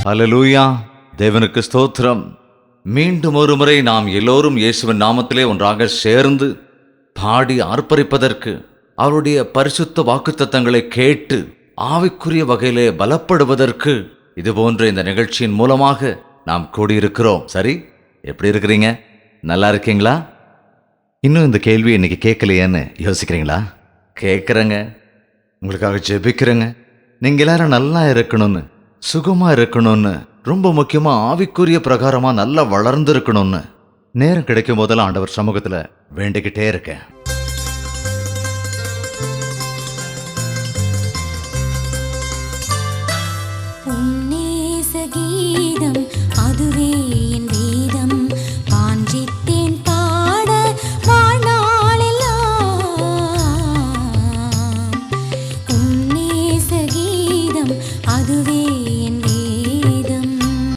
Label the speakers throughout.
Speaker 1: ஹல்லேலூயா, தேவனுக்கு ஸ்தோத்திரம். மீண்டும் ஒரு முறை நாம் எல்லோரும் இயேசுவின் நாமத்திலே ஒன்றாக சேர்ந்து பாடி ஆர்ப்பரிப்பதற்கு, அவருடைய பரிசுத்த வாக்குத்தத்தங்களை கேட்டு ஆவிக்குரிய வகையிலே பலப்படுவதற்கு இதுபோன்ற இந்த நிகழ்ச்சியின் மூலமாக நாம் கூடியிருக்கிறோம். சரி, எப்படி இருக்கிறீங்க? நல்லா இருக்கீங்களா? இன்னும் இந்த கேள்வி இன்னைக்கு கேட்கலையேன்னு யோசிக்கிறீங்களா? கேட்குறேங்க, உங்களுக்காக ஜெபிக்கிறேங்க. நீங்கள் எல்லாரும் நல்லா இருக்கணும்னு, சுகமா இருக்கணும்னு, ரொம்ப முக்கியமா ஆவிக்குரிய பிரகாரமா நல்லா வளர்ந்து இருக்கணும்னு நேரம் கிடைக்கும் போதெல்லாம் ஆண்டவர் சமூகத்துல வேண்டிக்கிட்டே இருக்கேன்.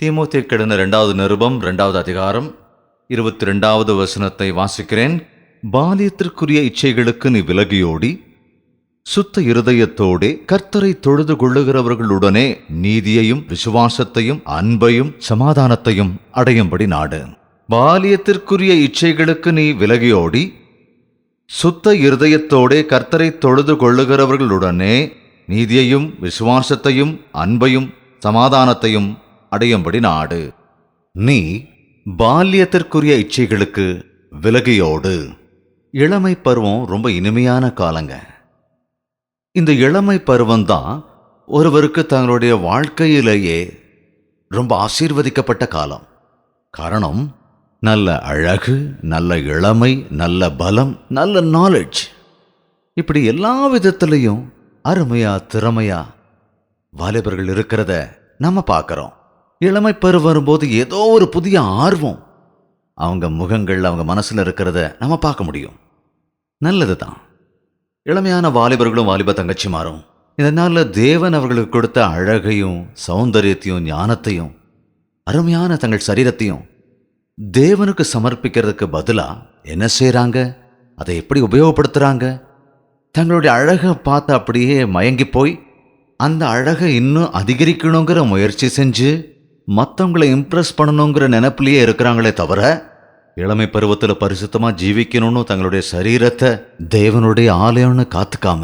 Speaker 1: தீமோத்தேயுக்கு எழுதின 2வது நிருபம் 2வது அதிகாரம் 22வது வசனத்தை வாசிக்கிறேன். பாலியத்திற்குரிய இச்சைகளுக்கு நீ விலகியோடி சுத்த இருதயத்தோடே கர்த்தரை தொழுது கொள்ளுகிறவர்களுடனே நீதியையும் விசுவாசத்தையும் அன்பையும் சமாதானத்தையும் அடையும்படி நாடு. பாலியத்திற்குரிய இச்சைகளுக்கு நீ விலகியோடி சுத்த இருதயத்தோடே கர்த்தரை தொழுது கொள்ளுகிறவர்களுடனே நீதியையும் விசுவாசத்தையும் அன்பையும் சமாதானத்தையும் அடையும்படி நாடு. நீ பால்யத்திற்குரிய இச்சைகளுக்கு விலகியோடு. இளமை பருவம் ரொம்ப இனிமையான காலங்க. இந்த இளமை பருவம்தான் ஒருவருக்கு தங்களுடைய வாழ்க்கையிலேயே ரொம்ப ஆசீர்வதிக்கப்பட்ட காலம். காரணம், நல்ல அழகு, நல்ல இளமை, நல்ல பலம், நல்ல நாலேஜ், இப்படி எல்லா விதத்திலையும் அருமையா திறமையா வாலிபர்கள் இருக்கிறத நம்ம பார்க்குறோம். இளமை பருவம் வரும்போது ஏதோ ஒரு புதிய ஆர்வம் அவங்க முகங்கள், அவங்க மனசில் இருக்கிறத நம்ம பார்க்க முடியும். நல்லது தான். இளமையான வாலிபர்களும் வாலிப தங்கச்சி மாறும். இதனால் தேவன் அவர்களுக்கு கொடுத்த அழகையும் சௌந்தரியத்தையும் ஞானத்தையும் அருமையான தங்கள் சரீரத்தையும் தேவனுக்கு சமர்ப்பிக்கிறதுக்கு பதிலாக என்ன செய்கிறாங்க, அதை எப்படி உபயோகப்படுத்துகிறாங்க? தங்களுடைய அழகை பார்த்து அப்படியே மயங்கி போய் அந்த அழகை இன்னும் அதிகரிக்கணுங்கிற முயற்சி செஞ்சு மற்றவங்களை இம்ப்ரெஸ் பண்ணணுங்கிற நினைப்பிலேயே இருக்கிறாங்களே தவிர, இளமை பருவத்தில் பரிசுத்தமாக ஜீவிக்கணும்னு தங்களுடைய சரீரத்தை தேவனுடைய ஆலயம்னு காத்துக்காம,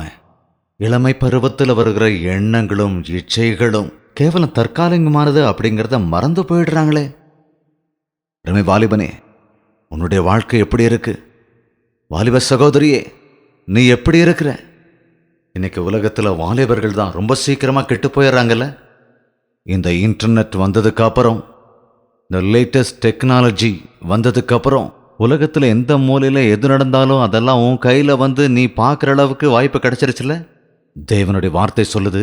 Speaker 1: இளமை பருவத்தில் வருகிற எண்ணங்களும் இச்சைகளும் கேவலம் தற்காலிகமானது அப்படிங்கிறத மறந்து போயிடுறாங்களே. இளமை வாலிபனே, உன்னுடைய வாழ்க்கை எப்படி இருக்கு? வாலிப சகோதரியே, நீ எப்படி இருக்கிற? இன்னைக்கு உலகத்தில் வாலிபர்கள் தான் ரொம்ப சீக்கிரமாக கெட்டு போயிடுறாங்கல்ல. இந்த இன்டர்நெட் வந்ததுக்கு அப்புறம், இந்த லேட்டஸ்ட் டெக்னாலஜி வந்ததுக்கு அப்புறம் உலகத்தில் எந்த மூலையில் எது நடந்தாலும் அதெல்லாம் உன் கையில் வந்து நீ பார்க்குற அளவுக்கு வாய்ப்பு கிடைச்சிருச்சுல. தேவனுடைய வார்த்தை சொல்லுது,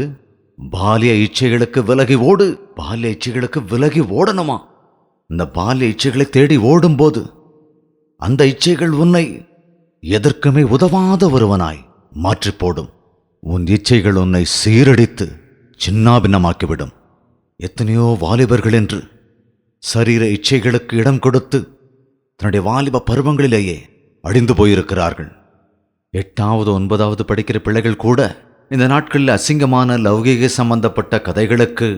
Speaker 1: பாலிய இச்சைகளுக்கு விலகி ஓடு. பாலிய இச்சைகளுக்கு விலகி ஓடணுமா? இந்த பாலிய இச்சைகளை தேடி ஓடும்போது அந்த இச்சைகள் உன்னை எதற்குமே உதவாத ஒருவனாய் மாற்றி போடும். உன் இச்சைகள் உன்னை சீரடித்து சின்னாபின்னமாக்கிவிடும். எத்தனையோ வாலிபர்கள் என்று சரீர இச்சைகளுக்கு இடம் கொடுத்து தன்னுடைய வாலிப பருவங்களிலேயே அழிந்து போயிருக்கிறார்கள். 8வது 9வது படிக்கிற பிள்ளைகள் கூட இந்த நாட்களில் அசிங்கமான லௌகீக சம்பந்தப்பட்ட கதைகளுக்கு,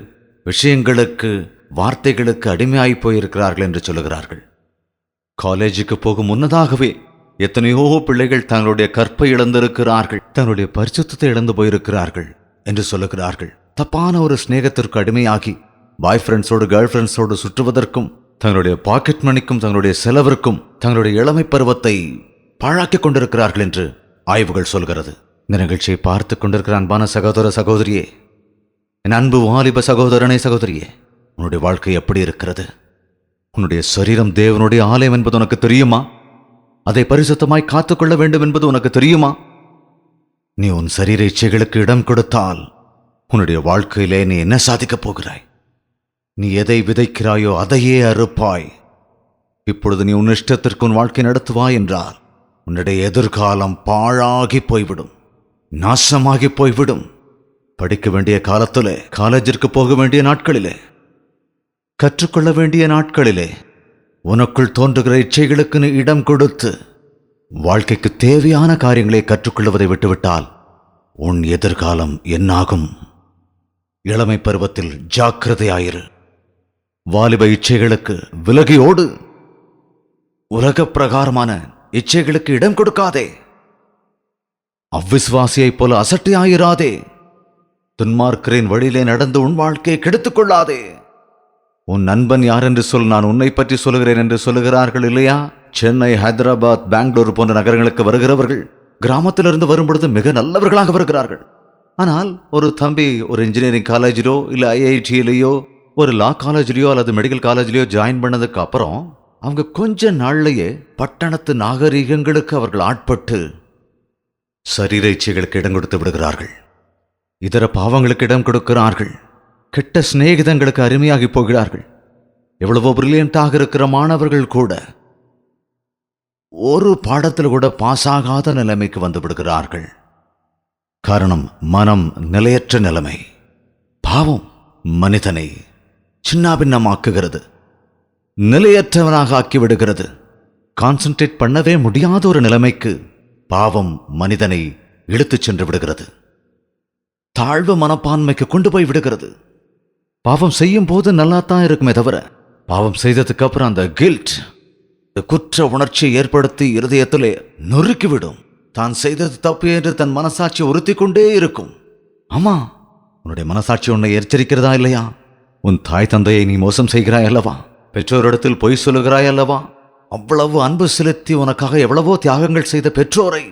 Speaker 1: விஷயங்களுக்கு, வார்த்தைகளுக்கு அடிமையாகி போயிருக்கிறார்கள் என்று சொல்லுகிறார்கள். காலேஜுக்கு போகும் முன்னதாகவே எத்தனையோ பிள்ளைகள் தங்களுடைய கற்பை இழந்திருக்கிறார்கள், தங்களுடைய பரிசுத்தத்தை இழந்து போயிருக்கிறார்கள் என்று சொல்லுகிறார்கள். தப்பான ஒரு ஸ்நேகத்திற்கு அடிமையாகி பாய் ஃப்ரெண்ட்ஸோடு கேர்ள் ஃப்ரெண்ட்ஸோடு சுற்றுவதற்கும், தங்களுடைய பாக்கெட் மணிக்கும், தங்களுடைய செலவிற்கும் தங்களுடைய இளமை பருவத்தை பாழாக்கி கொண்டிருக்கிறார்கள் என்று ஆய்வுகள் சொல்கிறது. இந்த நிகழ்ச்சியை பார்த்து கொண்டிருக்கிற அன்பான சகோதர சகோதரியே, என் அன்பு வாலிப சகோதரனே சகோதரியே, உன்னுடைய வாழ்க்கை எப்படி இருக்கிறது? உன்னுடைய சரீரம் தேவனுடைய ஆலயம் என்பது உனக்கு தெரியுமா? அதை பரிசுத்தமாய் காத்துக்கொள்ள வேண்டும் என்பது உனக்கு தெரியுமா? நீ உன் சரீர இச்சைகளுக்கு இடம் கொடுத்தால் உன்னுடைய வாழ்க்கையிலே நீ என்ன சாதிக்கப் போகிறாய்? நீ எதை விதைக்கிறாயோ அதையே அறுப்பாய். இப்பொழுது நீ உன் இஷ்டத்திற்கு உன் வாழ்க்கை நடத்துவாய் என்றால் உன்னுடைய எதிர்காலம் பாழாகி போய்விடும், நாசமாகி போய்விடும். படிக்க வேண்டிய காலத்திலே, காலேஜிற்கு போக வேண்டிய நாட்களிலே, கற்றுக்கொள்ள வேண்டிய நாட்களிலே உனக்குள் தோன்றுகிற இச்சைகளுக்கு நீ இடம் கொடுத்து வாழ்க்கைக்கு தேவையான காரியங்களை கற்றுக்கொள்வதை விட்டுவிட்டால் உன் எதிர்காலம் என்னாகும்? இளமை பருவத்தில் ஜாக்கிரதையாயிரு. வாலிப இச்சைகளுக்கு விலகியோடு. உலக பிரகாரமான இச்சைகளுக்கு இடம் கொடுக்காதே. அவ்விசுவாசியைப் போல அசட்டையாயிராதே. துன்மார்க்கரின் வழியிலே நடந்து உன் வாழ்க்கையை கெடுத்துக் கொள்ளாதே. உன் நண்பன் யார் என்று சொல், நான் உன்னை பற்றி சொல்லுகிறேன் என்று சொல்லுகிறார்கள் இல்லையா? சென்னை, ஹைதராபாத், பெங்களூர் போன்ற நகரங்களுக்கு வருகிறவர்கள் கிராமத்திலிருந்து வரும்பொழுது மிக நல்லவர்களாக வருகிறார்கள். ஆனால் ஒரு தம்பி ஒரு இன்ஜினியரிங் காலேஜிலோ இல்லை ஐஐடியிலேயோ ஒரு லா காலேஜ்லையோ அல்லது மெடிக்கல் காலேஜ்லையோ ஜாயின் பண்ணதுக்கு அப்புறம் அவங்க கொஞ்ச நாள்லயே பட்டணத்து நாகரீகங்களுக்கு அவர்கள் ஆட்பட்டு சரீர இச்சைகளுக்கு இடம் கொடுத்து விடுகிறார்கள். இதர பாவங்களுக்கு இடம் கொடுக்கிறார்கள். கெட்ட சிநேகிதங்களுக்கு அருமையாகி போகிறார்கள். எவ்வளவோ பிரில்லியண்டாக இருக்கிற மாணவர்கள் கூட ஒரு பாடத்தில் கூட பாஸ் ஆகாத நிலைமைக்கு வந்து விடுகிறார்கள். காரணம், மனம் நிலையற்ற நிலைமை. பாவம் மனிதனை சின்னாபின்னமாக்குகிறது, நிலையற்றவனாக ஆக்கிவிடுகிறது. கான்சென்ட்ரேட் பண்ணவே முடியாத ஒரு நிலைமைக்கு பாவம் மனிதனை இழுத்துச் சென்று விடுகிறது. தாழ்வு மனப்பான்மைக்கு கொண்டு போய் விடுகிறது. பாவம் செய்யும் போது நல்லாத்தான் இருக்குமே தவிர, பாவம் செய்ததுக்கு அப்புறம் அந்த கில்ட், குற்ற உணர்ச்சியை ஏற்படுத்தி இருதயத்திலே நொறுக்கிவிடும். தான் செய்தது தப்பு என்று தன் மனசாட்சி உறுத்தி கொண்டே இருக்கும். ஆமா, உன்னுடைய மனசாட்சி உன்னை எச்சரிக்கிறதா இல்லையா? உன் தாய் தந்தையை நீ மோசம் செய்கிறாய் அல்லவா? பெற்றோரிடத்தில் பொய் சொல்லுகிறாய் அல்லவா? அவ்வளவு அன்பு செலுத்தி உனக்காக எவ்வளவோ தியாகங்கள் செய்த பெற்றோரை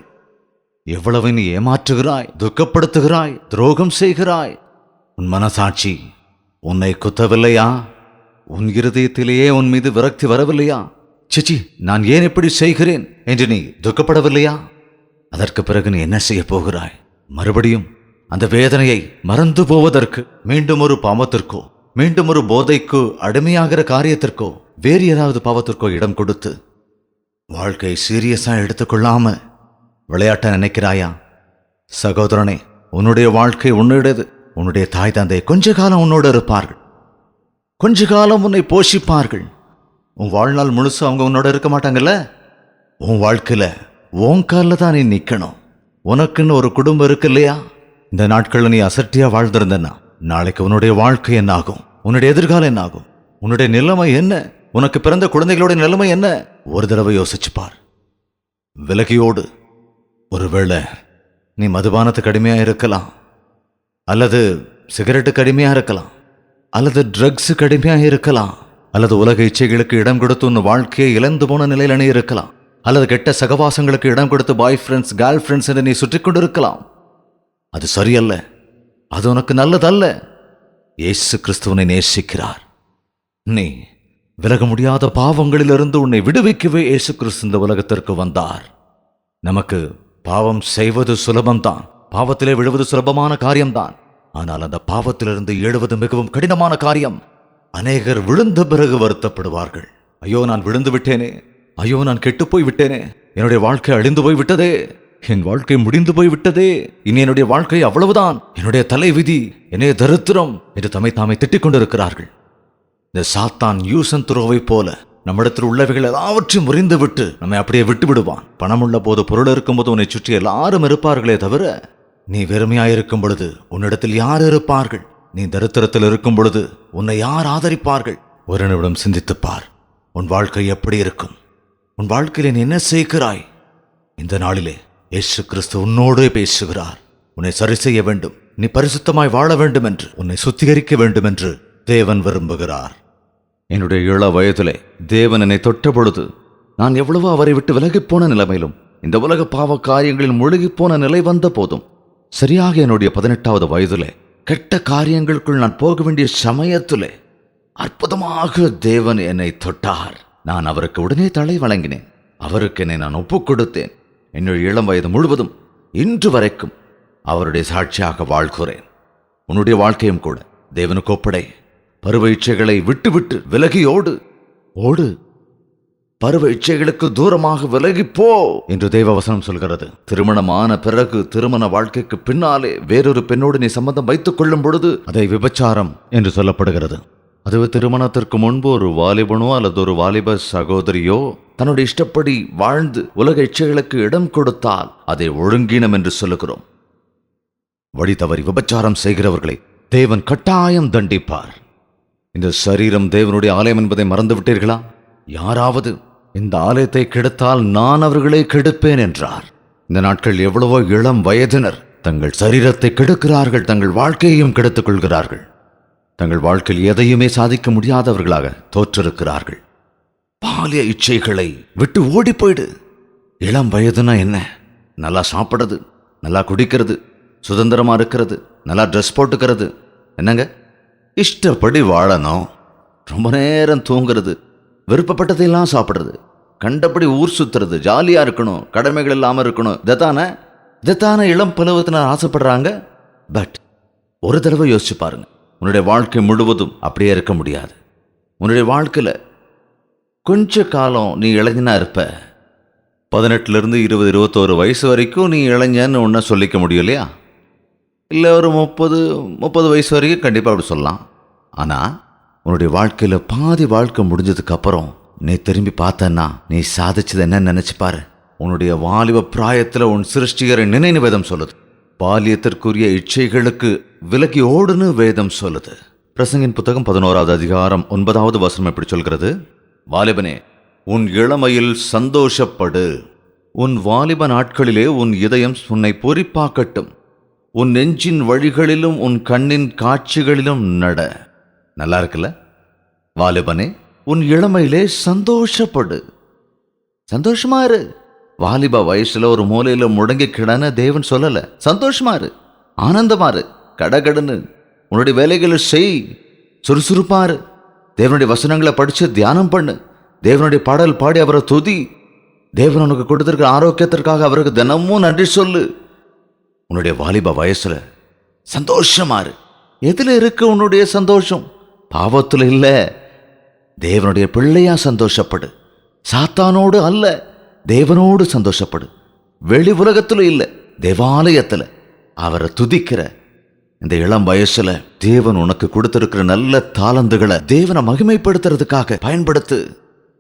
Speaker 1: எவ்வளவு நீ ஏமாற்றுகிறாய், துக்கப்படுத்துகிறாய், துரோகம் செய்கிறாய். உன் மனசாட்சி உன்னை குத்தவில்லையா? உன் இருதயத்திலேயே உன் மீது விரக்தி வரவில்லையா? சிச்சி, நான் ஏன் இப்படி செய்கிறேன் என்று நீ துக்கப்படவில்லையா? அதற்கு பிறகு நீ என்ன செய்ய போகிறாய்? மறுபடியும் அந்த வேதனையை மறந்து போவதற்கு மீண்டும் ஒரு பாவத்திற்கோ, மீண்டும் ஒரு போதைக்கு அடிமையாகிற காரியத்திற்கோ, வேறு ஏதாவது பாவத்திற்கோ இடம் கொடுத்து வாழ்க்கை சீரியஸா எடுத்துக்கொள்ளாம விளையாட்ட நினைக்கிறாயா? சகோதரனே, உன்னுடைய வாழ்க்கை உன்னுடையது. உன்னுடைய தாய் தந்தை கொஞ்ச காலம் உன்னோடு இருப்பார்கள், கொஞ்ச காலம் உன்னை போஷிப்பார்கள். உன் வாழ்நாள் முழுசு அவங்க உன்னோட இருக்க மாட்டாங்கல்ல. உன் வாழ்க்கையில உன் காலில் தான் நீ நிற்கணும். உனக்குன்னு ஒரு குடும்பம் இருக்கு இல்லையா? இந்த நாட்களில் நீ அசட்டியா வாழ்ந்திருந்தன்னா நாளைக்கு உன்னுடைய வாழ்க்கை என்ன ஆகும்? உன்னுடைய எதிர்காலம் என்ன ஆகும்? உன்னுடைய நிலைமை என்ன? உனக்கு பிறந்த குழந்தைகளோட நிலைமை என்ன? ஒரு தடவை யோசிச்சுப்பார். விலகியோடு. ஒருவேளை நீ மதுபானத்துக்கு அடிமையாக இருக்கலாம், அல்லது சிகரெட்டுக்கு அடிமையாக இருக்கலாம், அல்லது ட்ரக்ஸுக்கு அடிமையாக இருக்கலாம், அல்லது உலக இச்சைகளுக்கு இடம் கொடுத்து உன் வாழ்க்கையை இழந்து போன நிலையில் நீ இருக்கலாம், அல்லது கெட்ட சகவாசங்களுக்கு இடம் கொடுத்து பாய் ஃப்ரெண்ட்ஸ், கேர்ள் ஃப்ரெண்ட்ஸ் என்று நீ சுற்றி கொண்டு இருக்கலாம். அது சரியல்ல, அது உனக்கு நல்லதல்ல. இயேசு கிறிஸ்துவனை நேசிக்கிறார். நீ விலக முடியாத பாவங்களிலிருந்து உன்னை விடுவிக்கவே இயேசு கிறிஸ்து இந்த உலகத்திற்கு வந்தார். நமக்கு பாவம் செய்வது சுலபம்தான், பாவத்திலே விழுவது சுலபமான காரியம்தான். ஆனால் அந்த பாவத்திலிருந்து எழுவது மிகவும் கடினமான காரியம். அநேகர் விழுந்த பிறகு வருத்தப்படுவார்கள். ஐயோ, நான் விழுந்து விட்டேனே, ஐயோ, நான் கெட்டுப்போய் விட்டேனே, என்னுடைய வாழ்க்கை அழிந்து போய் விட்டதே, என் வாழ்க்கை முடிந்து போய் விட்டதே, இனி என்னுடைய வாழ்க்கை அவ்வளவுதான், என்னுடைய தலை விதி, என்னுடைய தரித்திரம் என்று தம்மை தாமே திட்டிக் கொண்டிருக்கிறார்கள். இந்த சாத்தான் யூசன் துரோவை போல நம்மிடத்தில் உள்ளவைகள் எல்லாவற்றையும் முறிந்து விட்டு நம்மை அப்படியே விட்டு விடுவான். பணம் உள்ள போது, பொருள் இருக்கும்போது உன்னை சுற்றி எல்லாரும் இருப்பார்களே தவிர, நீ வெறுமையாயிருக்கும் பொழுது உன்னிடத்தில் யார் இருப்பார்கள்? நீ தரித்திரத்தில் இருக்கும் பொழுது உன்னை யார் ஆதரிப்பார்கள்? ஒரு நிமிடம் சிந்தித்துப்பார். உன் வாழ்க்கை எப்படி இருக்கும்? உன் வாழ்க்கையில நீ என்ன செய்கிறாய்? இந்த நாளிலே இயேசு கிறிஸ்து உன்னோடு பேசுகிறார். உன்னை சரி செய்ய வேண்டும், நீ பரிசுத்தமாய் வாழ வேண்டும் என்று, உன்னை சுத்திகரிக்க வேண்டும் என்று தேவன் விரும்புகிறார். என்னுடைய இள வயதிலே தேவன் என்னை தொட்ட பொழுது நான் எவ்வளவோ அவரை விட்டு விலகிப்போன நிலைமையிலும், இந்த உலக பாவ காரியங்களில் முழுகிப்போன நிலை வந்த போதும், சரியாக என்னுடைய 18வது வயதிலே கெட்ட காரியங்களுக்குள் நான் போக வேண்டிய சமயத்திலே அற்புதமாக தேவன் என்னை தொட்டார். நான் அவருக்கு உடனே தலை வழங்கினேன். அவருக்கு என்னை நான் ஒப்புக் கொடுத்தேன். என்னுடைய இளம் வயது முழுவதும் இன்று வரைக்கும் அவருடைய சாட்சியாக வாழ்கிறேன். உன்னுடைய வாழ்க்கையும் கூட தேவனுக்கு ஒப்படை. பருவ இச்சைகளை விட்டு விட்டு விலகியோடு. ஓடு, பருவ இச்சைகளுக்கு தூரமாக விலகிப்போ என்று தேவவசனம் சொல்கிறது. திருமணமான பிறகு, திருமண வாழ்க்கைக்கு பின்னாலே வேறொரு பெண்ணோடு நீ சம்பந்தம் வைத்துக் கொள்ளும் பொழுது அதை விபச்சாரம் என்று சொல்லப்படுகிறது. அது திருமணத்திற்கு முன்பு ஒரு வாலிபனோ அல்லது ஒரு வாலிப சகோதரியோ தன்னுடைய இஷ்டப்படி வாழ்ந்து உலக இச்சைகளுக்கு இடம் கொடுத்தால் அதை ஒழுங்கீனம் என்று சொல்லுகிறோம். வழி தவறி விபச்சாரம் செய்கிறவர்களை தேவன் கட்டாயம் தண்டிப்பார். இந்த சரீரம் தேவனுடைய ஆலயம் என்பதை மறந்து விட்டீர்களா? யாராவது இந்த ஆலயத்தை கெடுத்தால் நான் அவர்களை கெடுப்பேன் என்றார். இந்த நாட்கள் எவ்வளவோ இளம் வயதினர் தங்கள் சரீரத்தை கெடுக்கிறார்கள், தங்கள் வாழ்க்கையையும் கெடுத்துக் கொள்கிறார்கள். தங்கள் வாழ்க்கையில் எதையுமே சாதிக்க முடியாதவர்களாக தோற்றிருக்கிறார்கள். பாலிய இச்சைகளை விட்டு ஓடி போயிடு. இளம் வயதுனா என்ன? நல்லா சாப்பிட்றது, நல்லா குடிக்கிறது, சுதந்திரமா இருக்கிறது, நல்லா ட்ரெஸ் போட்டுக்கிறது, என்னங்க இஷ்டப்படி வாழணும், ரொம்ப நேரம் தூங்குறது, விருப்பப்பட்டதையெல்லாம் சாப்பிட்றது, கண்டபடி ஊர் சுத்துறது, ஜாலியாக இருக்கணும், கடமைகள் இல்லாமல் இருக்கணும். இதைத்தானே இளம் பருவத்தினர் ஆசைப்படுறாங்க. பட் ஒரு தடவை யோசிச்சு பாருங்க, உன்னுடைய வாழ்க்கை முழுவதும் அப்படியே இருக்க முடியாது. உன்னுடைய வாழ்க்கையில் கொஞ்ச காலம் நீ இளைஞனா இருப்ப. 18லேருந்து 20, 21 வயசு வரைக்கும் நீ இளைஞன்னு ஒன்றை சொல்லிக்க முடியும் இல்லையா? இல்லை ஒரு 30 வயசு வரைக்கும் கண்டிப்பாக அப்படி சொல்லலாம். ஆனால் உன்னுடைய வாழ்க்கையில் பாதி வாழ்க்கை முடிஞ்சதுக்கப்புறம் நீ திரும்பி பார்த்தன்னா நீ சாதிச்சது என்னன்னு நினச்சிப்பாரு. உன்னுடைய வாலிப பிராயத்தில் உன் சிருஷ்டிகரை நினைவு வேதம் சொல்லுது. பாலியத்திற்குரிய இச்சைகளுக்கு விலகி ஓடுன்னு வேதம் சொல்லுது. பிரசங்கின் புத்தகம் 11வது அதிகாரம் 9வது வசனம் எப்படி சொல்கிறது? வாலிபனே, உன் இளமையில் சந்தோஷப்படு, உன் வாலிப நாட்களிலே உன் இதயம் உன்னை பொறிப்பாக்கட்டும், உன் நெஞ்சின் வழிகளிலும் உன் கண்ணின் காட்சிகளிலும் நட. நல்லா இருக்குல்ல? வாலிபனே, உன் இளமையிலே சந்தோஷப்படு, சந்தோஷமா இரு. வாலிப வயசுல ஒரு மூலையில முடங்கி கிடன தேவன் சொல்லல. சந்தோஷமா இரு, ஆனந்தமா இரு, கடகடன்னு உன்னுடைய வேலைகளை செய், சுறுசுறுப்பாரு. தேவனுடைய வசனங்களை படிச்சு தியானம் பண்ணு, தேவனுடைய பாடல் பாடி அவரை துதி, தேவன் உனக்கு கொடுத்திருக்கிற ஆரோக்கியத்திற்காக அவருக்கு தினமும் நன்றி சொல்லு. உன்னுடைய வாலிப வயசுல சந்தோஷமாரு. எதுல இருக்கு உன்னுடைய சந்தோஷம்? பாவத்துல இல்ல, தேவனுடைய பிள்ளையா சந்தோஷப்படு. சாத்தானோடு அல்ல, தேவனோடு சந்தோஷப்படு. வெளி உலகத்துல இல்ல, தேவாலயத்துல அவரை துதிக்கிற இந்த இளம் வயசுல தேவன் உனக்கு கொடுத்திருக்கிற நல்ல தாளந்துகளை தேவனை மகிமைப்படுத்துறதுக்காக பயன்படுத்து.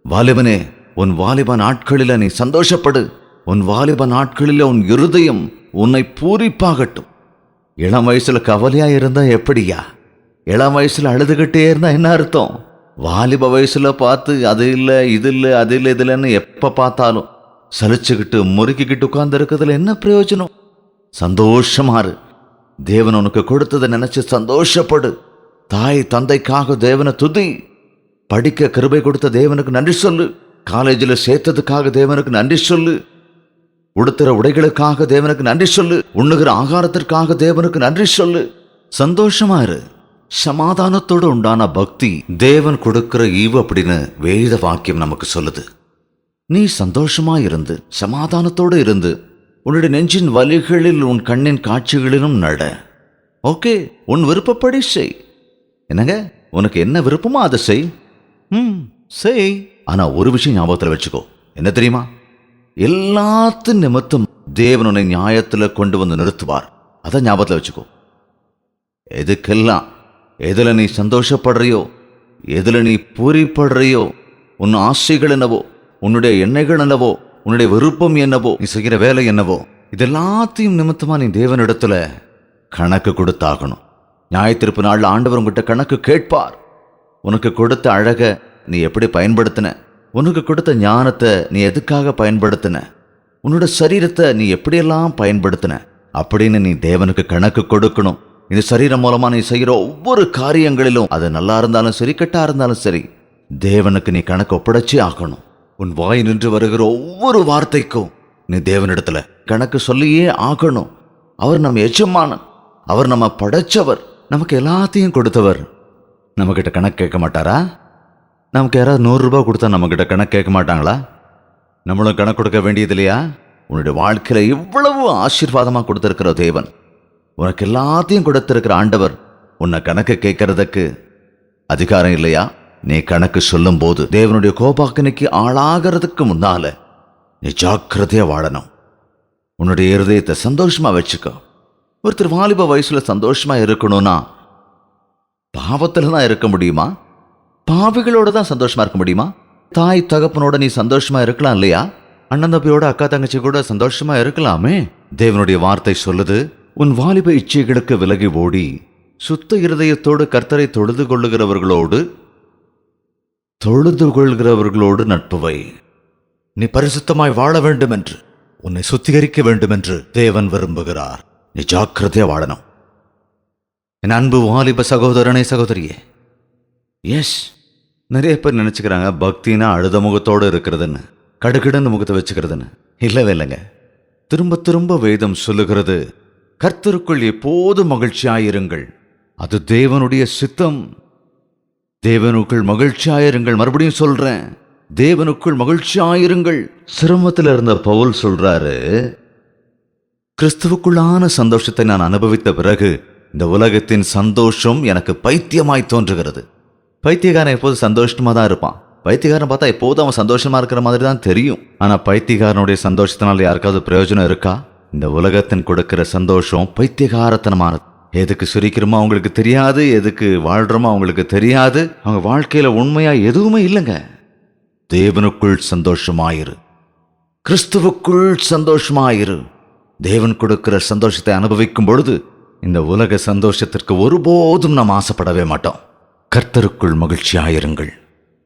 Speaker 1: வாலிபனே, உன் வாலிப நாட்களில நீ சந்தோஷப்படு. உன் வாலிப நாட்களில உன் இருதயம் உன்னை பூரிப்பாகட்டும். இளம் வயசுல கவலையா இருந்தா எப்படியா? இளம் வயசுல அழுதுகிட்டே இருந்தா என்ன அர்த்தம்? வாலிப வயசுல பார்த்து அது இல்லை, இது இல்லை, அது இல்லை, இது இல்லைன்னு எப்ப பார்த்தாலும் சலிச்சுக்கிட்டு முறுக்கிக்கிட்டு உட்கார்ந்து இருக்கிறதுல என்ன பிரயோஜனம்? சந்தோஷமாறு. தேவன் உனக்கு கொடுத்ததை நினைச்சு சந்தோஷப்படு. தாய் தந்தைக்காக தேவனை துதி. படிக்க கிருபை கொடுத்த தேவனுக்கு நன்றி சொல்லு. காலேஜில் சேர்த்ததுக்காக தேவனுக்கு நன்றி சொல்லு. உடுத்துற உடைகளுக்காக தேவனுக்கு நன்றி சொல்லு. உண்ணுகிற ஆகாரத்திற்காக தேவனுக்கு நன்றி சொல்லு. சந்தோஷமா இரு. சமாதானத்தோடு உண்டான பக்தி தேவன் கொடுக்கிற ஈவு அப்படின்னு வேத வாக்கியம் நமக்கு சொல்லுது. நீ சந்தோஷமா இருந்து சமாதானத்தோடு இருந்து உன்னுடைய நெஞ்சின் வலிகளில் உன் கண்ணின் காட்சிகளிலும் நட. ஓகே, உன் விருப்பப்படி செய். என்னங்க, உனக்கு என்ன விருப்பமோ அதை செய். செய். ஆனா ஒரு விஷயம் ஞாபகத்தில் வச்சுக்கோ. என்ன தெரியுமா? எல்லாத்தின் நிமித்தம் தேவன் உன்னை நியாயத்தில் கொண்டு வந்து நிறுத்துவார். அதை ஞாபகத்தில் வச்சுக்கோ. எதுக்கெல்லாம் எதுல நீ சந்தோஷப்படுறியோ, எதுல நீ பூரிப்படுறியோ, உன் ஆசைகள் என்னவோ, உன்னுடைய எண்ணெய்கள் என்னவோ, உன்னுடைய விருப்பம் என்னவோ, நீ செய்கிற வேலை என்னவோ, இதெல்லாத்தையும் நிமித்தமா நீ தேவனிடத்துல கணக்கு கொடுத்தாகணும். நியாயத்தீர்ப்பு நாளில் ஆண்டவர் உங்ககிட்ட கணக்கு கேட்பார். உனக்கு கொடுத்த அழக நீ எப்படி பயன்படுத்தின? உனக்கு கொடுத்த ஞானத்தை நீ எதுக்காக பயன்படுத்தின? உன்னோட சரீரத்தை நீ எப்படியெல்லாம் பயன்படுத்தின அப்படின்னு நீ தேவனுக்கு கணக்கு கொடுக்கணும். இந்த சரீரம் மூலமா நீ செய்கிற ஒவ்வொரு காரியங்களிலும் அது நல்லா இருந்தாலும் சரி, கெட்டா இருந்தாலும் சரி, தேவனுக்கு நீ கணக்கு ஒப்படைச்சே ஆகணும். உன் வாய் நின்று வருகிற ஒவ்வொரு வார்த்தைக்கும் நீ தேவனிடத்துல கணக்கு சொல்லியே ஆகணும். அவர் நம்ம எஜமானன், அவர் நம்ம படைச்சவர், நமக்கு எல்லாத்தையும் கொடுத்தவர். நம்ம கிட்ட கணக்கு கேட்க மாட்டாரா? நமக்கு யாராவது 100 ரூபாய் கொடுத்தா நம்ம கிட்ட கணக்கு கேட்க மாட்டாங்களா? நம்மளும் கணக்கு கொடுக்க வேண்டியது இல்லையா? உன்னுடைய வாழ்க்கையில இவ்வளவு ஆசீர்வாதமா கொடுத்திருக்கிற தேவன், உனக்கு எல்லாத்தையும் கொடுத்திருக்கிற ஆண்டவர் உன்னை கணக்கு கேட்கறதுக்கு அதிகாரம் இல்லையா? நீ கணக்கு சொல்லும் போது தேவனுடைய கோபாக்கினைக்கு ஆளாகிறதுக்கு முன்னால நீ ஜாக்கிரதையா வாழணும். உன்னுடைய இருதயத்தை சந்தோஷமா வச்சுக்கோ. ஒருத்தர் வாலிப வயசுல சந்தோஷமா இருக்கணும்னா பாவத்துல தான் இருக்க முடியுமா? பாவிகளோட தான் சந்தோஷமா இருக்க முடியுமா? தாய் தகப்பனோட நீ சந்தோஷமா இருக்கலாம் இல்லையா? அண்ணன் தம்பியோட அக்கா தங்கச்சி கூட சந்தோஷமா இருக்கலாமே. தேவனுடைய வார்த்தை சொல்லுது, உன் வாலிப இச்சைகளுக்கு விலகி ஓடி சுத்த இருதயத்தோடு கர்த்தரை தொழுது கொள்கிறவர்களோடு நட்பு வை. நீ பரிசுத்தமாய் வாழ வேண்டும் என்று, உன்னை சுத்திகரிக்க வேண்டும் என்று தேவன் விரும்புகிறார். நீ ஜாக்கிரதையா வாழணும். என் அன்பு வாலிப சகோதரனே, சகோதரியே, எஸ், நிறைய பேர் நினைச்சுக்கிறாங்க பக்தினா அழுத முகத்தோடு இருக்கிறதுன்னு, கடுகடுன்னு முகத்தை வச்சுக்கிறதுன்னு. இல்லவே இல்லைங்க. திரும்ப திரும்ப வேதம் சொல்லுகிறது, கர்த்தருக்குள் எப்போதும் மகிழ்ச்சியாயிருங்கள், அது தேவனுடைய சித்தம். தேவனுக்குள் மகிழ்ச்சியாயிருங்கள். மறுபடியும் சொல்றேன், தேவனுக்குள் மகிழ்ச்சியாயிருங்கள். சிரமத்தில் இருந்த பவுல் சொல்றாரு, கிறிஸ்துவுக்குள்ளான சந்தோஷத்தை நான் அனுபவித்த பிறகு இந்த உலகத்தின் சந்தோஷம் எனக்கு பைத்தியமாய் தோன்றுகிறது. பைத்தியக்காரன் எப்போது சந்தோஷமா தான் இருப்பான். பைத்தியக்காரன் பார்த்தா எப்போதும் அவன் சந்தோஷமா இருக்கிற மாதிரி தான் தெரியும். ஆனா பைத்தியக்காரனுடைய சந்தோஷத்தினால யாருக்காவது பிரயோஜனம் இருக்கா? இந்த உலகத்தின் கொடுக்கிற சந்தோஷம் பைத்தியகாரத்தனமானது. எதுக்கு சிரிக்கிறோமோ அவங்களுக்கு தெரியாது, எதுக்கு வாழ்றோமோ அவங்களுக்கு தெரியாது. அவங்க வாழ்க்கையில உண்மையா எதுவுமே இல்லைங்க. தேவனுக்குள் சந்தோஷமாயிரு, கிறிஸ்துவுக்குள் சந்தோஷமாயிரு. தேவன் கொடுக்கிற சந்தோஷத்தை அனுபவிக்கும் பொழுது இந்த உலக சந்தோஷத்திற்கு ஒருபோதும் நாம் ஆசைப்படவே மாட்டோம். கர்த்தருக்குள் மகிழ்ச்சியாயிருங்கள்.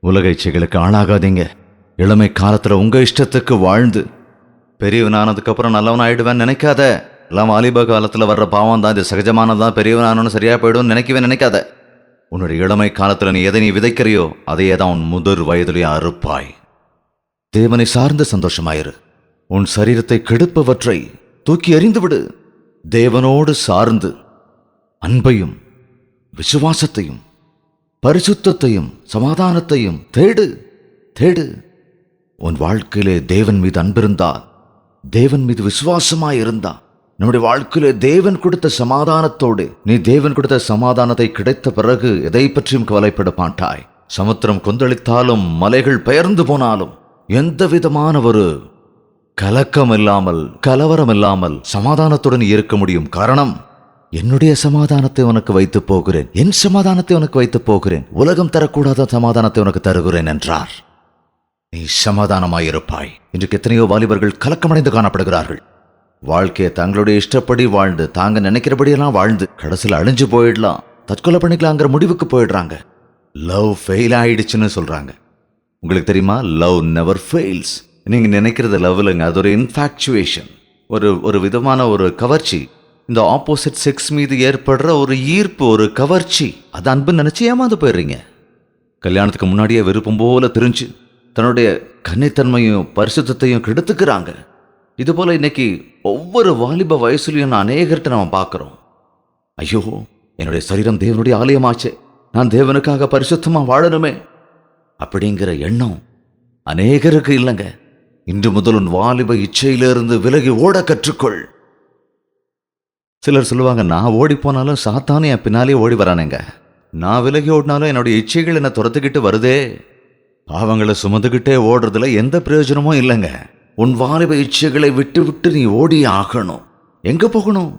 Speaker 1: உலக இச்சைகளுக்கு ஆளாகாதீங்க. இளமை காலத்துல உங்க இஷ்டத்துக்கு வாழ்ந்து பெரியவனானதுக்கப்புறம் நல்லவன் ஆயிடுவேன்னு நினைக்காத. எல்லாம் வாலிப காலத்துல வர்ற பாவம் தான், இது சகஜமானதான், பெரியவனானு சரியா போயிடும் நினைக்காத. உன்னுடைய இளமை காலத்துல நீ எதை விதைக்கிறியோ அதையே தான் உன் முதிர் வயதிலே அறுப்பாய். தேவனை சார்ந்த சந்தோஷமாயிரு. உன் சரீரத்தை கெடுப்பவற்றை தூக்கி எறிந்துவிடு. தேவனோடு சார்ந்து அன்பையும் விசுவாசத்தையும் பரிசுத்தத்தையும் சமாதானத்தையும் தேடு. உன் வாழ்க்கையிலே தேவன் மீது அன்பிருந்தா, தேவன் மீது விசுவாசமாயிருந்தா, நம்முடைய வாழ்க்கையிலே தேவன் கொடுத்த சமாதானத்தோடு, நீ தேவன் கொடுத்த சமாதானத்தை கிடைத்த பிறகு எதை பற்றியும் கவலைப்பட மாட்டாய். சமுத்திரம் கொந்தளித்தாலும் மலைகள் பெயர்ந்து போனாலும் எந்த விதமான ஒரு கலக்கம் இல்லாமல், கலவரம் இல்லாமல் சமாதானத்துடன் இருக்க முடியும். காரணம், என்னுடைய சமாதானத்தை உனக்கு வைத்து போகிறேன், என் சமாதானத்தை உனக்கு வைத்து போகிறேன், உலகம் தரக்கூடாத சமாதானத்தை உனக்கு தருகிறேன் என்றார். நீ சமாதானமாயிருப்பாய். இன்றைக்கு எத்தனையோ வாலிபர்கள் கலக்கமடைந்து காணப்படுகிறார்கள். வாழ்க்கையை தங்களுடைய இஷ்டப்படி வாழ்ந்து, தாங்க நினைக்கிறபடியெல்லாம் வாழ்ந்து கடைசியில் அழிஞ்சு போயிடலாம், தற்கொலை பண்ணிக்கலாங்கிற முடிவுக்கு போயிடுறாங்க. லவ் ஃபெயில் ஆயிடுச்சுன்னு சொல்றாங்க. உங்களுக்கு தெரியுமா, லவ் நெவர் ஃபெயில்ஸ். நீங்க நினைக்கிறது லவ் இல்லைங்க, அது ஒரு இன்ஃபாக்சுவேஷன், ஒரு விதமான ஒரு கவர்ச்சி. இந்த ஆப்போசிட் செக்ஸ் மீது ஏற்படுற ஒரு ஈர்ப்பு, ஒரு கவர்ச்சி, அது அன்புன்னு நினைச்சு ஏமாந்து போயிடுறீங்க. கல்யாணத்துக்கு முன்னாடியே விருப்பம் போல தெரிஞ்சு தன்னுடைய கன்னித்தன்மையும் பரிசுத்தையும் கெடுத்துக்கிறாங்க. இது போல இன்னைக்கு ஒவ்வொரு வாலிப வயசுலையும் நான் அநேகர்கிட்ட நம்ம பார்க்குறோம். ஐயோ, என்னுடைய சரீரம் தேவனுடைய ஆலயமாச்சே, நான் தேவனுக்காக பரிசுத்தமா வாழணுமே அப்படிங்கிற எண்ணம் அநேகருக்கு இல்லைங்க. இன்று முதல் உன் வாலிப இச்சையிலிருந்து விலகி ஓட கற்றுக்கொள். சிலர் சொல்லுவாங்க, நான் ஓடி போனாலும் சாத்தானே என் பின்னாலே ஓடி வரானுங்க, நான் விலகி ஓடினாலும் என்னுடைய இச்சைகள் என்னை துரத்துக்கிட்டு வருதே. பாவங்களை சுமந்துக்கிட்டே ஓடுறதுல எந்த பிரயோஜனமும் இல்லைங்க. உன் வாலிப இச்சைகளை விட்டு நீ ஓடி ஆகணும். எங்க போகணும்?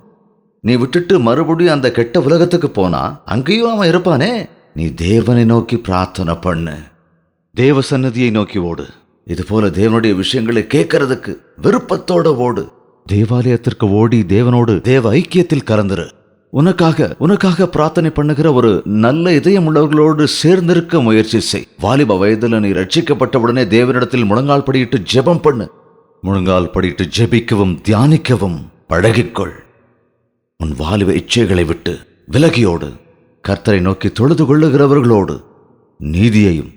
Speaker 1: நீ விட்டுட்டு மறுபடியும் அந்த கெட்ட உலகத்துக்கு போனா அங்கேயும் அவன் இருப்பானே. நீ தேவனை நோக்கி பிரார்த்தனை பண்ணு, தேவ சந்நிதியை நோக்கி ஓடு. இது போல தேவனுடைய விஷயங்களை கேட்கறதுக்கு விருப்பத்தோட ஓடு. தேவாலயத்திற்கு ஓடி தேவனோடு தேவ ஐக்கியத்தில் கலந்துரு. உனக்காக பிரார்த்தனை பண்ணுகிற ஒரு நல்ல இதயம் உள்ளவர்களோடு சேர்ந்திருக்க முயற்சி செய். வாலிப வயதில் நீ ரட்சிக்கப்பட்டவுடனே தேவனிடத்தில் முழங்கால் படியிட்டு ஜெபம் பண்ணு. முழங்கால் படியிட்டு ஜெபிக்கவும் தியானிக்கவும் பழகிக்கொள். உன் வாலிப இச்சைகளை விட்டு விலகியோடு. கர்த்தரை நோக்கி தொழுது கொள்ளுகிறவர்களோடு நீதியையும்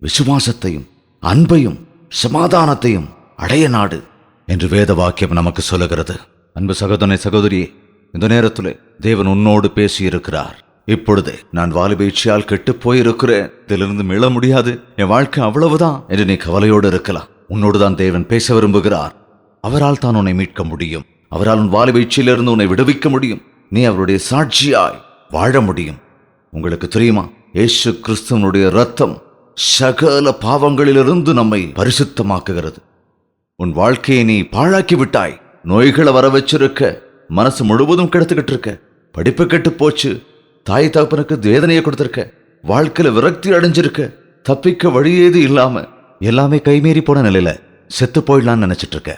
Speaker 1: விசுவாசத்தையும் அன்பையும் சமாதானத்தையும் அடைய நாடு என்று வேத வாக்கியம் நமக்கு சொல்லுகிறது. அன்பு சகோதரனே, சகோதரியே, இந்த நேரத்திலே தேவன் உன்னோடு பேசியிருக்கிறார். இப்பொழுதே நான் வாலிப இச்சையால் கெட்டு போயிருக்கிறேன், இதிலிருந்து மீள முடியாது, என் வாழ்க்கை அவ்வளவுதான் என்று நீ கவலையோடு இருக்கலாம். உன்னோடு தான் தேவன் பேச விரும்புகிறார். அவரால் தான் உன்னை மீட்க முடியும். அவரால் உன் வாலிப இச்சையிலிருந்து உன்னை விடுவிக்க முடியும். நீ அவருடைய சாட்சியாய் வாழ முடியும். உங்களுக்கு தெரியுமா, இயேசு கிறிஸ்துவனுடைய இரத்தம் சகல பாவங்களிலிருந்து நம்மை பரிசுத்தமாக்குகிறது. உன் வாழ்க்கையை நீ பாழாக்கி விட்டாய். நோய்களை வர வச்சிருக்க, மனசு முழுவதும் கெடுத்துக்கிட்டு இருக்க, படிப்பு கெட்டு போச்சு, தாய் தகப்பனுக்கு வேதனையை கொடுத்திருக்க, வாழ்க்கையில விரக்தி அடைஞ்சிருக்க, தப்பிக்க வழியேது இல்லாம எல்லாமே கைமீறி போன நிலையில செத்து போயிடலான்னு நினைச்சிட்டு இருக்க.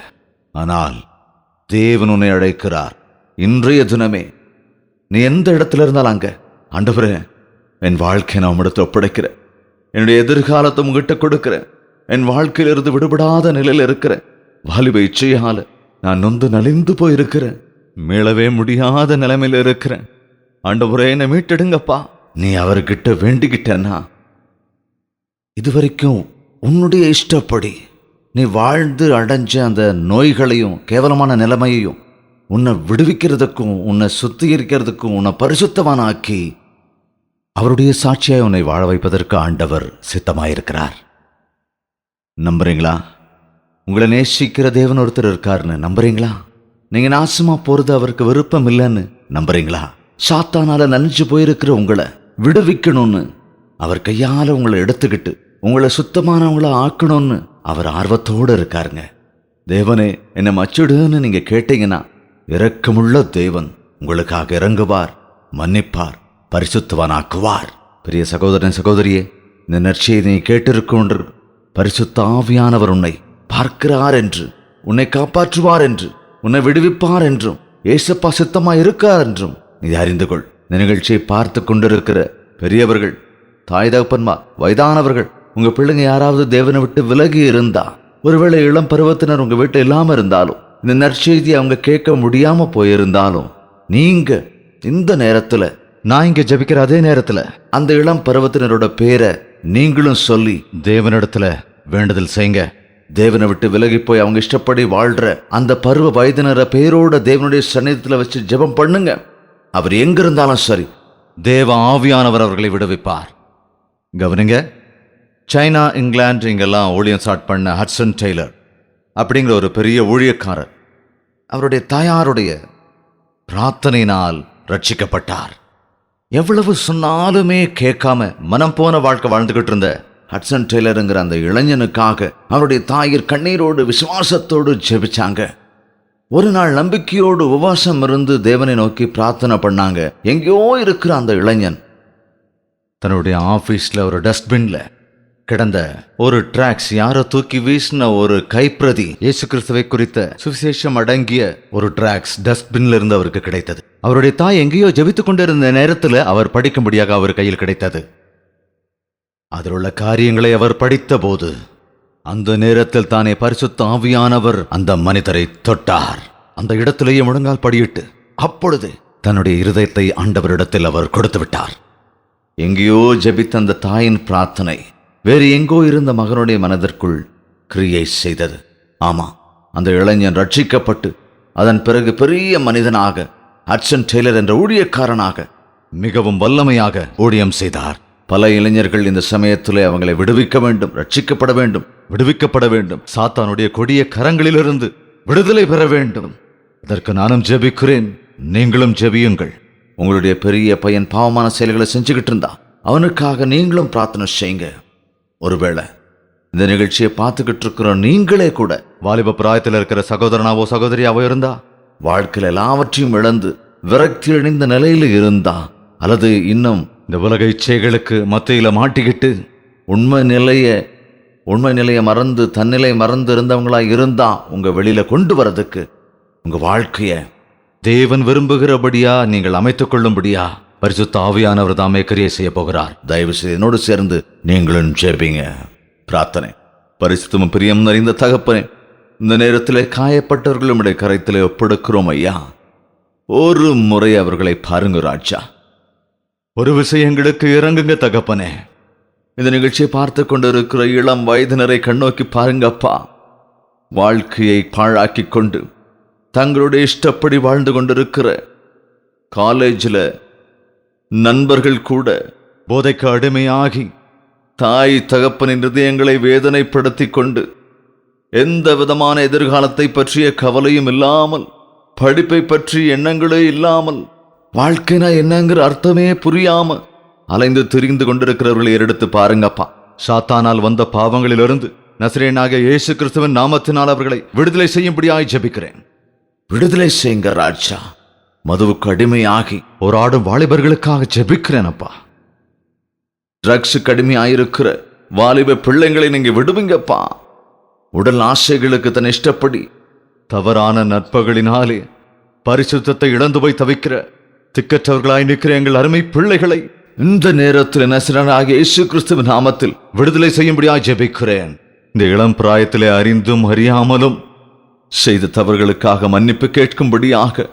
Speaker 1: ஆனால் தேவன் உன்னை அழைக்கிறார். இன்றைய தினமே நீ எந்த இடத்துல இருந்தாலும் அங்க, ஆண்டவரே என் வாழ்க்கையை நான் உம்மிடத்தில் ஒப்படைக்கிறேன், என்னுடைய எதிர்காலத்தை உங்ககிட்ட கொடுக்கிறேன், என் வாழ்க்கையிலிருந்து விடுபடாத நிலையில் இருக்கிறேன், வாலிப இச்சையால நான் நொந்து நலிந்து போயிருக்கிறேன், மீளவே முடியாத நிலைமையில இருக்கிறேன், ஆண்டவரே என்னை மீட்டெடுங்கப்பா. நீ அவர்கிட்ட வேண்டிக்கிட்டேன்னா இதுவரைக்கும் உன்னுடைய இஷ்டப்படி நீ வாழ்ந்து அடைஞ்ச அந்த நோய்களையும் கேவலமான நிலைமையையும் உன்னை விடுவிக்கிறதுக்கும் உன்னை சுத்திகரிக்கிறதுக்கும் உன்னை பரிசுத்தவானாக்கி அவருடைய சாட்சியாய் உன்னை வாழ வைப்பதற்கு ஆண்டவர் சித்தமாயிருக்கிறார். நம்புறீங்களா? உங்களை நேசிக்கிற தேவன் ஒருத்தர் இருக்காருன்னு நம்புறீங்களா? நீங்க நாசமா போறது அவருக்கு விருப்பம் இல்லைன்னு நம்புறீங்களா? சாத்தானால நனைஞ்சு போயிருக்கிற உங்களை விடுவிக்கணும்னு அவர் கையால உங்களை எடுத்துக்கிட்டு உங்களை சுத்தமானவங்களை ஆக்கணும்னு அவர் ஆர்வத்தோடு இருக்காருங்க. தேவனே என்னை மச்சிடுன்னு நீங்க கேட்டீங்கன்னா இரக்கமுள்ள தேவன் உங்களுக்காக இறங்குவார், மன்னிப்பார், பரிசுத்தவானாக்குவார். பெரிய சகோதரன் சகோதரியே, இந்த நற்செய்தியை நீ கேட்டிருக்கும் பரிசுத்த ஆவியானவர் உன்னை பார்க்கிறார் என்று, உன்னை காப்பாற்றுவார் என்று, உன்னை விடுவிப்பார் என்றும், ஏசப்பா சித்தமாய் இருக்கார் என்றும் நீ அறிந்து கொள். இந்த நிகழ்ச்சியை பார்த்து கொண்டிருக்கிற பெரியவர்கள், தாய் தகப்பன்மார், வயதானவர்கள், உங்க பிள்ளைங்க யாராவது தேவனை விட்டு விலகி இருந்தா, ஒருவேளை இளம் பருவத்தினர் உங்க வீட்டில் இல்லாம இருந்தாலும், இந்த நற்செய்தியை அவங்க கேட்க முடியாம போயிருந்தாலும், நீங்க இந்த நேரத்துல, நான் இங்க ஜபிக்கிற அதே நேரத்துல அந்த இளம் பருவத்தினரோட பேரை நீங்களும் சொல்லி தேவனிடத்துல வேண்டுதல் செய்யுங்க. தேவனை விட்டு விலகி போய் அவங்க இஷ்டப்படி வாழ்ற அந்த பருவ வயதினரை பேரோட தேவனுடைய சன்னிதத்துல வச்சு ஜெபம் பண்ணுங்க. அவர் எங்க இருந்தாலும் சரி, தேவ ஆவியானவர் அவர்களை விடுவிப்பார். கவனிங்க, சைனா, இங்கிலாந்து இங்கெல்லாம் ஊழியம் ஸ்டார்ட் பண்ண ஹட்சன் டெய்லர் அப்படிங்கிற ஒரு பெரிய ஊழியக்காரர் அவருடைய தாயாருடைய பிரார்த்தனையினால் ரட்சிக்கப்பட்டார். எவ்வளவு சொன்னாலுமே கேட்காம மனம் போன வாழ்க்கை வாழ்ந்துகிட்டு இருந்த ஹட்சன் டெய்லருங்கிற அந்த இளைஞனுக்காக அவருடைய தாயர் கண்ணீரோடு விசுவாசத்தோடு ஜெபிச்சாங்க. ஒரு நாள் நம்பிக்கையோடு உபவாசம் இருந்து தேவனை நோக்கி பிரார்த்தனை பண்ணாங்க. எங்கேயோ இருக்கிற அந்த இளைஞன் தன்னுடைய ஆபீஸ்ல ஒரு டஸ்ட்பின்ல கிடந்த ஒரு டிராக்ஸ், யாரோ தூக்கி வீசின ஒரு கைப்பிரதி, இயேசு கிறிஸ்துவை குறித்த சுவிசேஷம் அடங்கிய ஒரு டிராக்ஸ் டஸ்ட்பின்ல இருந்து அவருக்கு கிடைத்தது. அவருடைய தாய் எங்கேயோ ஜெபித்துக் கொண்டிருந்த நேரத்தில் அவர் படிக்கும்படியாக அவர் கையில் கிடைத்தது. அதில் உள்ள காரியங்களை அவர் படித்த போது அந்த நேரத்தில் தானே பரிசுத்த ஆவியானவர் அந்த மனிதரை தொட்டார். அந்த இடத்திலேயே முழங்கால் படியிட்டு அப்பொழுது தன்னுடைய இருதயத்தை ஆண்டவரிடத்தில் அவர் கொடுத்து விட்டார். எங்கேயோ ஜெபித்த அந்த தாயின் பிரார்த்தனை வேறு எங்கோ இருந்த மகனுடைய மனதிற்குள் கிரியை செய்தது. ஆமா, அந்த இளைஞன் ரட்சிக்கப்பட்டு அதன் பிறகு பெரிய மனிதனாக, ஹட்சன் டெய்லர் என்ற ஊழியக்காரனாக மிகவும் வல்லமையாக ஊழியம் செய்தார். பல இளைஞர்கள் இந்த சமயத்திலே அவங்களை விடுவிக்க வேண்டும், ரட்சிக்கப்பட வேண்டும், விடுவிக்கப்பட வேண்டும், சாத்தானுடைய கொடிய கரங்களிலிருந்து விடுதலை பெற வேண்டும். அதற்கு நானும் ஜெபிக்கிறேன், நீங்களும் ஜெபியுங்கள். உங்களுடைய பெரிய பையன் பாவமான செயல்களை செஞ்சுக்கிட்டு இருந்தா அவனுக்காக நீங்களும் பிரார்த்தனை செய்யுங்க. ஒருவேளை இந்த நிகழ்ச்சியை பார்த்துக்கிட்டு இருக்கிற நீங்களே கூட வாலிப பிராயத்தில் இருக்கிற சகோதரனாவோ சகோதரியாவோ இருந்தா, வாழ்க்கையில் எல்லாவற்றையும் இழந்து விரக்தி அடைந்த நிலையில இருந்தா, அல்லது இன்னும் இந்த உலக இச்சைகளுக்கு மத்தியில மாட்டிக்கிட்டு உண்மை நிலையை மறந்து தன்னிலை மறந்து இருந்தவங்களா இருந்தா, உங்க வெளியில கொண்டு வரதுக்கு உங்க வாழ்க்கைய தேவன் விரும்புகிறபடியா நீங்கள் அமைத்துக் கொள்ளும்படியா பரிசுத்த ஆவியானவர் தாமே கிரியை செய்ய போகிறார். தயவு செய்து என்னோடு சேர்ந்து நீங்களும் ஜெபிங்க. பிரார்த்தனை. பரிசுத்தமும் பிரியம் நிறைந்த தகப்பனே, இந்த நேரத்திலே காயப்பட்டவர்களும் கரைத்திலே ஒப்பெடுக்கிறோம் ஐயா. ஒரு முறை அவர்களை பாருங்க ராஜா. ஒரு விஷயங்களுக்கு இறங்குங்க தகப்பனே. இந்த நிகழ்ச்சியை பார்த்து கொண்டிருக்கிற இளம் வயதினரை கண்ணோக்கி பாருங்கப்பா. வாழ்க்கையை பாழாக்கி கொண்டு தங்களுடைய இஷ்டப்படி வாழ்ந்து கொண்டிருக்கிற, காலேஜில் நண்பர்கள் கூட போதைக்கு அடிமையாகி தாய் தகப்பனின் இதயங்களை வேதனைப்படுத்தி கொண்டு எந்த விதமான எதிர்காலத்தை பற்றிய கவலையும் இல்லாமல், படிப்பை பற்றி எண்ணங்களே இல்லாமல், வாழ்க்கைனா என்னங்கிற அர்த்தமே புரியாம அலைந்து திரிந்து கொண்டிருக்கிறவர்களை எடுத்து பாருங்கப்பா. சாத்தானால் வந்த பாவங்களிலிருந்து நசரேயனாகிய இயேசு கிறிஸ்துவின் நாமத்தினால் அவர்களை விடுதலை செய்யும்படியாய் ஜெபிக்கிறேன். விடுதலை செய்யுங்க ராஜா. மதுவுக்கு அடிமையாகி போராடும் வாலிபர்களுக்காக ஜெபிக்கிறேன் அப்பா. ட்ரக்ஸுக்கு அடிமையாயிருக்கிற வாலிப பிள்ளைங்களை நீங்க விடுவீங்கப்பா. உடல் ஆசைகளுக்கு தன் இஷ்டப்படி தவறான நட்புகளினாலே பரிசுத்தத்தை இழந்து போய் தவிக்கிற திக்கற்றவர்களாய் நிற்கிற எங்கள் அருமை பிள்ளைகளை இந்த நேரத்தில் நசரேயனாகிய இயேசு கிறிஸ்துவின் நாமத்தில் விடுதலை செய்யும்படியாய் ஜெபிக்கிறேன். இந்த இளம் பிராயத்திலே அறிந்தும் அறியாமலும் செய்த தவறுகளுக்காக மன்னிப்பு கேட்கும்படியாக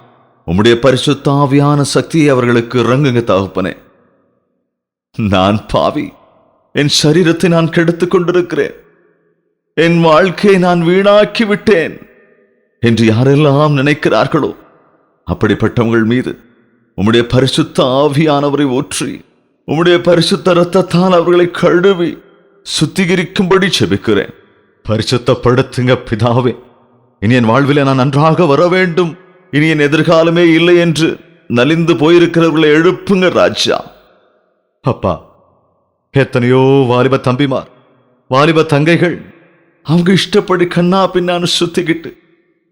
Speaker 1: உம்முடைய பரிசுத்த ஆவியான சக்தியை அவர்களுக்கு இறங்குங்க தகப்பனே. நான் பாவி, என் சரீரத்தை நான் கெடுத்துக் கொண்டிருக்கிறேன், என் வாழ்க்கையை நான் வீணாக்கி விட்டேன் என்று யாரெல்லாம் நினைக்கிறார்களோ அப்படிப்பட்டவங்கள் மீது உம்முடைய பரிசுத்த ஆவியானவரை ஊற்றி உம்முடைய பரிசுத்த இரத்தத்தால் அவர்களை கழுவி சுத்திகரிக்கும்படி ஜெபிக்கிறேன். பரிசுத்தப்படுத்துங்க பிதாவே. இனி என் வாழ்விலே நான் நன்றாக வர வேண்டும், இனி என் எதிர்காலமே இல்லை என்று நலிந்து போயிருக்கிறவர்களை எழுப்புங்க ராஜா. அப்பா, எத்தனையோ வாலிப தம்பிமார், வாலிப தங்கைகள் அவங்க இஷ்டப்படி கண்ணா பின்னான்னு சுத்திக்கிட்டு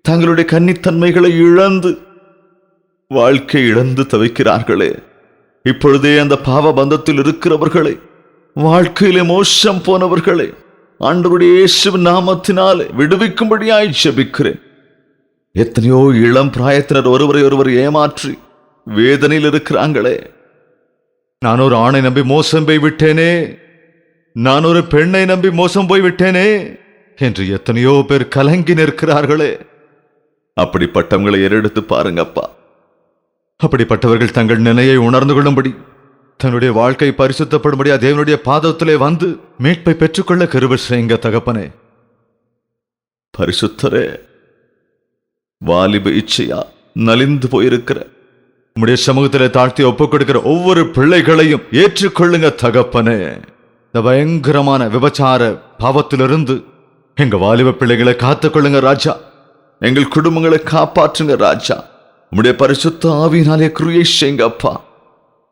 Speaker 1: தங்களுடைய கன்னித்தன்மைகளை இழந்து வாழ்க்கை இழந்து தவிக்கிறார்களே. இப்பொழுதே அந்த பாவ பந்தத்தில் இருக்கிறவர்களை, வாழ்க்கையிலே மோசம் போனவர்களை ஆண்டவருடைய இயேசுவின் நாமத்தினாலே விடுவிக்கும்படியாய் ஜெபிக்கிறேன். எத்தனையோ இளம் பிராயத்தினர் ஒருவரை ஒருவர் ஏமாற்றி வேதனையில் இருக்கிறாங்களே. நான் ஒரு ஆணை நம்பி மோசம் போய் விட்டேனே, நான் ஒரு பெண்ணை நம்பி மோசம் போய் விட்டேனே என்று எத்தனையோ பேர் கலங்கி நிற்கிறார்களே. அப்படிப்பட்டவங்களை ஏறெடுத்து பாருங்கப்பா. அப்படிப்பட்டவர்கள் தங்கள் நிலையை உணர்ந்து கொள்ளும்படி, தன்னுடைய வாழ்க்கை பரிசுத்தப்படும்படி தேவனுடைய பாதத்திலே வந்து மீட்பை பெற்றுக்கொள்ள கிருபை செய்யுங்க தகப்பனே. பரிசுத்தரே, வாலிப இச்சையா நலிந்து போயிருக்கிற உம்முடைய சமூகத்திலே தாழ்த்தி ஒப்புக் கொடுக்கிற ஒவ்வொரு பிள்ளைகளையும் ஏற்றுக்கொள்ளுங்க தகப்பனே. இந்த பயங்கரமான விபச்சார பாவத்திலிருந்து எங்க வாலிப பிள்ளைகளை காத்துக்கொள்ளுங்க ராஜா. எங்கள் குடும்பங்களை காப்பாற்றுங்க ராஜா. உம்முடைய பரிசுத்த ஆவியினாலே கிரியை செய்யுங்க அப்பா.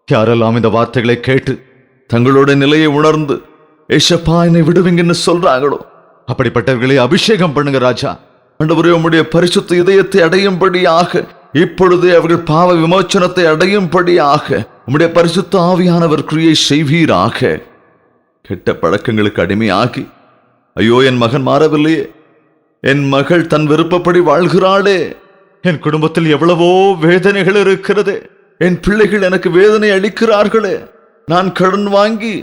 Speaker 1: யாரெல்லாம் இந்த வார்த்தைகளை கேட்டு தங்களோட நிலையை உணர்ந்து ஏசப்பா என்னை விடுவீங்கன்னு சொல்றாங்களோ அப்படிப்பட்டவர்களை அபிஷேகம் பண்ணுங்க ராஜா. ஆண்டவரே, உம்முடைய பரிசுத்த இதயத்தை அடையும்படியாக, இப்பொழுதே அவர்கள் பாவ விமோச்சனத்தை அடையும்படியாக உம்முடைய பரிசுத்த ஆவியானவர் கிரியை செய்வீராக. கெட்ட பழக்கங்களுக்கு அடிமையாகி, ஐயோ என் மகன் மாறவில்லையே, என் மகள் தன் விருப்பப்படி வாழ்கிறாளே, என் குடும்பத்தில் எவ்வளவோ வேதனைகள் இருக்கிறது, என் பிள்ளைகள் எனக்கு வேதனை அளிக்கிறார்களே, நான் கடன் வாங்கி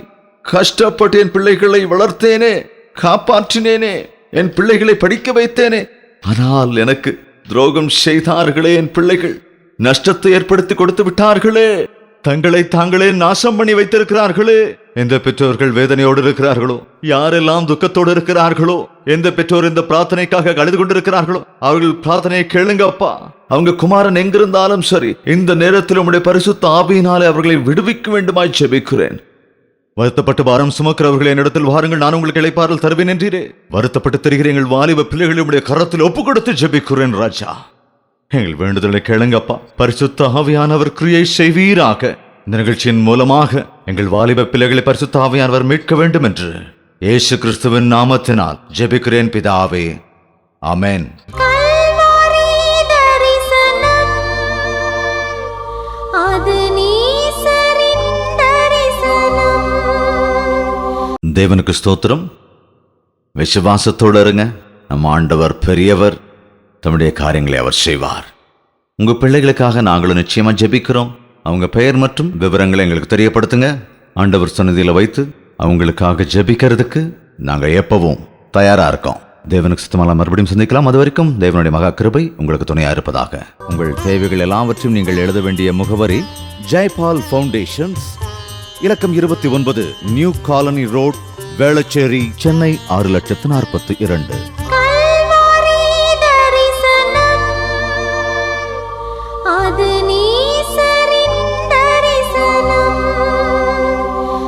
Speaker 1: கஷ்டப்பட்டு என் பிள்ளைகளை வளர்த்தேனே, காப்பாற்றினேனே, என் பிள்ளைகளை படிக்க வைத்தேனே, ஆனால் எனக்கு துரோகம் செய்தார்களே, என் பிள்ளைகள் நஷ்டத்தை ஏற்படுத்தி கொடுத்து விட்டார்களே, தங்களை தாங்களே நாசம் பண்ணி வைத்திருக்கிறார்களே. எந்த பெற்றோர்கள் வேதனையோடு இருக்கிறார்களோ, யாரெல்லாம் துக்கத்தோடு இருக்கிறார்களோ, எந்த பெற்றோர் இந்த பிரார்த்தனைக்காக அழுது கொண்டிருக்கிறார்களோ அவர்கள் பிரார்த்தனையை கேளுங்க அப்பா. அவங்க குமாரன் எங்கிருந்தாலும் சரி, இந்த நேரத்தில் உம்முடைய பரிசுத்த ஆவியினாலே அவர்களை விடுவிக்க வேண்டுமாய் ஜெபிக்கிறேன். வருத்தப்பட்டு பாரம் சுமக்கிறவர்கள் என்னிடத்தில் வாருங்கள், நான் உங்களுக்கு இளைப்பாறுதல் தருவேன் என்றீரே. வருத்தப்பட்டு தெரிகிற எங்கள் வாலிப பிள்ளைகளை உம்முடைய கரத்தில் ஒப்பு கொடுத்து ஜெபிக்கிறேன் ராஜா. எங்கள் வேண்டுதலை கேளுங்கப்பா. பரிசுத்த ஆவியானவர் கிரியை செய்வீராக. இந்த நிகழ்ச்சியின் மூலமாக எங்கள் வாலிப பிள்ளைகளை பரிசுத்த ஆவியானவர் மீட்க வேண்டும் என்று இயேசு கிறிஸ்துவின் நாமத்தினால் ஜெபிக்கிறேன் பிதாவே, ஆமென். தேவனுக்கு ஸ்தோத்திரம். விசுவாசத்தோடு இருங்க. நம் ஆண்டவர் பெரியவர், தம்முடைய காரியங்களை அவர் செய்வார். உங்க பிள்ளைகளுக்காக நாங்களும் நிச்சயமா ஜெபிக்கிறோம். அவங்க பெயர் மற்றும் விவரங்களை எங்களுக்கு தெரியப்படுத்துங்க. ஆண்டவர் சன்னதியில் வைத்து அவங்களுக்காக ஜெபிக்கிறதுக்கு நாங்க எப்பவும் தயாரா இருக்கோம். தேவனுக்கு சுத்தமாக மறுபடியும் சந்திக்கலாம். அது வரைக்கும் தேவனுடைய மகா கிருபை உங்களுக்கு துணையா இருப்பதாக. உங்கள் தேவைகள் எல்லாவற்றையும் நீங்கள் எழுத வேண்டிய முகவரி ஜெய்பால் ஃபவுண்டேஷன்ஸ், இலக்கம் 29, new colony road, Velachery, Chennai 6,42,00,000.